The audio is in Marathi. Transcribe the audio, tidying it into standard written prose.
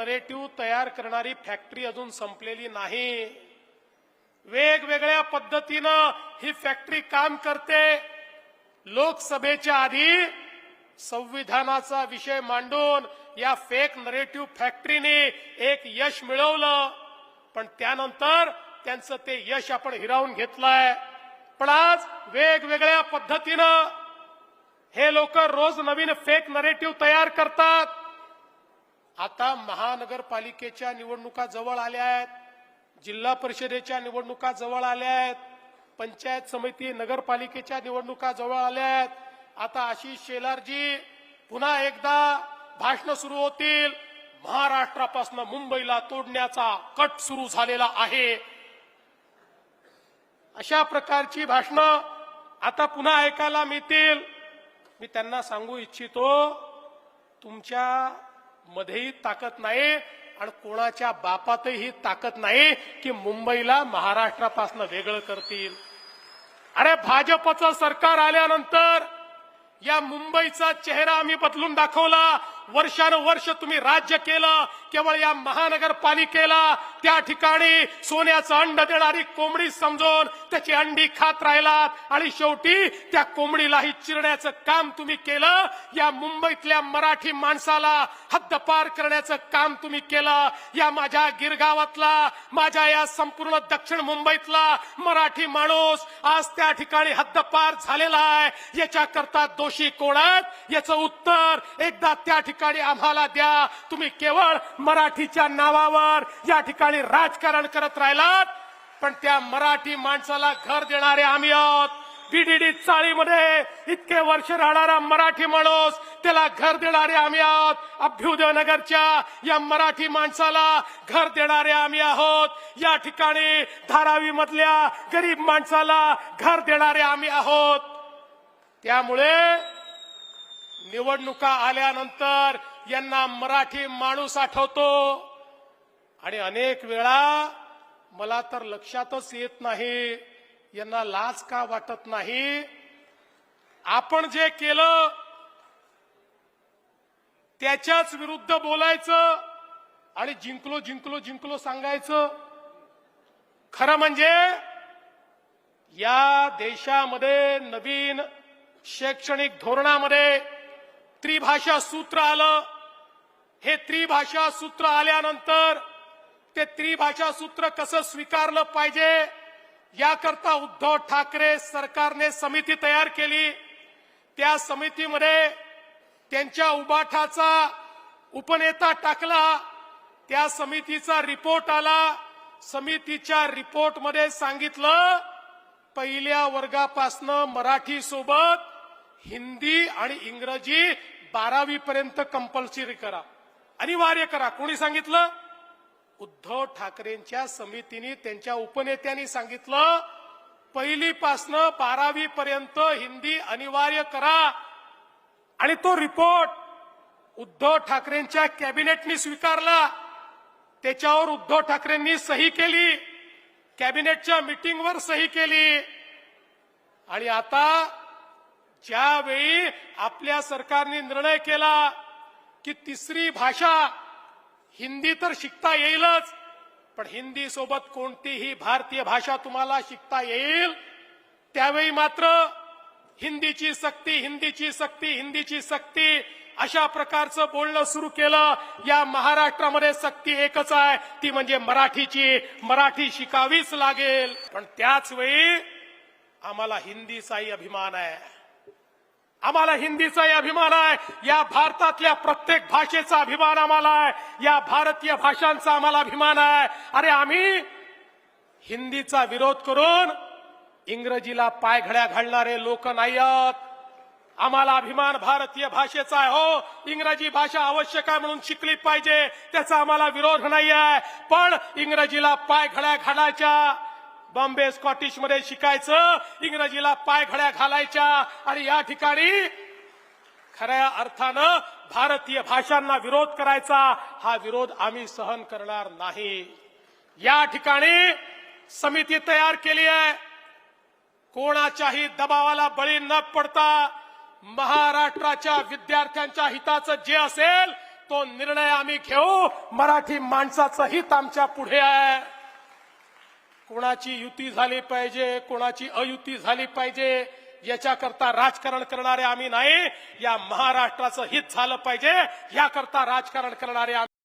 नरेटिव्ह तयार करणारी फॅक्टरी अजून संपलेली नाही। वेगवेगळ्या पद्धतीनं ही फॅक्टरी काम करते। लोकसभेच्या आधी संविधानाचा विषय मांडून या फेक नरेटिव्ह फॅक्टरीने एक यश मिळवलं, पण त्यानंतर त्यांचं ते यश आपण हिरावून घेतलंय। पण आज वेगवेगळ्या पद्धतीनं हे लोक रोज नवीन फेक नरेटिव्ह तयार करतात। आता महानगरपालिकेच्या निवडणुका जवळ आल्या आहेत, जिल्हा परिषदेच्या निवडणुका जवळ आल्या आहेत, पंचायत समिती नगरपालिकेच्या निवडणुका जवळ आल्या आहेत। आता आशिष शेलारजी पुन्हा एकदा भाषण सुरू होतील। महाराष्ट्रापासून मुंबईला तोडण्याचा कट सुरू झालेला आहे, अशा प्रकारची भाषणं आता पुन्हा ऐकायला मिळतील। मी त्यांना सांगू इच्छितो, तुमच्या मध्येही ताकद नाही आणि कोणाच्या बापातही ताकद नाही की मुंबईला महाराष्ट्रापासून वेगळं करतील। अरे भाजपचं सरकार आल्यानंतर या मुंबईचा चेहरा आम्ही बदलून दाखवला। वर्षानुवर्ष तुम्ही राज्य केलं, केवळ या महानगरपालिकेला त्या ठिकाणी सोन्याचं अंड देणारी कोंबडी समजून त्याची अंडी खात राहिलात आणि शेवटी त्या कोंबडीलाही चिरण्याचं काम तुम्ही केलं। या मुंबईतल्या मराठी माणसाला हद्दपार करण्याचं काम तुम्ही केलं। या माझ्या गिरगावातला, माझ्या या संपूर्ण दक्षिण मुंबईतला मराठी माणूस आज त्या ठिकाणी हद्दपार झालेला आहे। याच्याकरता दोषी कोण आहेत, याचं उत्तर एकदा त्या ठिकाणी आम्हाला द्या। तुम्ही केवळ मराठीच्या नावावर या ठिकाणी राजकारण करत राहिलात, पण त्या मराठी माणसाला घर देणारे आम्ही आहोत। बीडीडी चाळीमध्ये इतके वर्ष राहणारा मराठी माणूस, त्याला घर देणारे आम्ही आहोत। अभ्युदय नगरच्या या मराठी माणसाला घर देणारे आम्ही आहोत। या ठिकाणी धारावी मधल्या गरीब माणसाला घर देणारे आम्ही आहोत। त्यामुळे निवडणुका आल्यानंतर यांना मराठी माणूस आठवतो आणि अनेक वेळा मला तर लक्षातच येत नाही, यांना लाज का वाटत नाही। आपण जे केलं त्याच्याच विरुद्ध बोलायचं आणि जिंकलो जिंकलो जिंकलो सांगायचं। खरं म्हणजे या देशामध्ये नवीन शैक्षणिक धोरणामध्ये त्रिभाषा सूत्र आलं। हे त्रिभाषा सूत्र आल्यानंतर ते त्रिभाषा सूत्र कसं स्वीकारलं पाहिजे याकरता उद्धव ठाकरे सरकारने समिती तयार केली। त्या समितीमध्ये त्यांच्या उबाठाचा उपनेता टाकला। त्या समितीचा रिपोर्ट आला। समितीच्या रिपोर्टमध्ये सांगितलं, पहिल्या वर्गापासून मराठी सोबत हिंदी आणि इंग्रजी 12वी पर्यंत कंपल्सरी करा, अनिवार्य करा। कोणी सांगितलं? उद्धव ठाकरेंच्या समितीने त्यांच्या उपनेत्यांनी सांगितलं, पहिलीपासून 12वी पर्यंत हिंदी अनिवार्य करा। आणि तो रिपोर्ट उद्धव ठाकरेंच्या कॅबिनेटने स्वीकारला। त्याच्यावर उद्धव ठाकरेंनी सही केली, कॅबिनेटच्या मीटिंगवर सही केली। आणि आता ज्यावेळी आपल्या सरकारने निर्णय केला की तिसरी भाषा हिंदी तर शिकता येईलच, पण हिंदी सोबत कोणतीही भारतीय भाषा तुम्हाला शिकता येईल, त्यावेळी मात्र हिंदीची सक्ती, हिंदीची सक्ती, हिंदीची सक्ती अशा प्रकारचं बोलणं सुरू केलं। या महाराष्ट्रामध्ये सक्ती एकच आहे, ती म्हणजे मराठीची। मराठी शिकावीच लागेल। पण त्याच वेळी आम्हाला हिंदीचाही अभिमान आहे, आम्हाला हिंदीचाही अभिमान आहे। या भारतातल्या प्रत्येक भाषेचा अभिमान आम्हाला आहे, या भारतीय भाषांचा आम्हाला अभिमान आहे। अरे आम्ही हिंदीचा विरोध करून इंग्रजीला पायघड्या घालणारे लोक नाही आहोत। आम्हाला अभिमान भारतीय भाषेचा आहे। हो, इंग्रजी भाषा आवश्यक आहे म्हणून शिकली पाहिजे, त्याचा आम्हाला विरोध नाही आहे। पण इंग्रजीला पायघड्या घालायच्या, बॉम्बे स्कॉटिश मध्ये शिकायचं, इंग्रजीला पायघड्या घालायच्या आणि या ठिकाणी खऱ्या अर्थानं भारतीय भाषांना विरोध करायचा, हा विरोध आम्ही सहन करणार नाही। या ठिकाणी समिती तयार केली आहे। कोणाच्याही दबावाला बळी न पडता महाराष्ट्राच्या विद्यार्थ्यांच्या हिताचं जे असेल तो निर्णय आम्ही घेऊ. मराठी माणसाचं हित आमच्या पुढे आहे. कोणाची युती झाली पाहिजे, कोणाची अयुती झाली पाहिजे याच्याकरता राजकारण करणारे आम्ही नाही. या महाराष्ट्राचं हित झालं पाहिजे याकरता राजकारण करणारे आम्ही.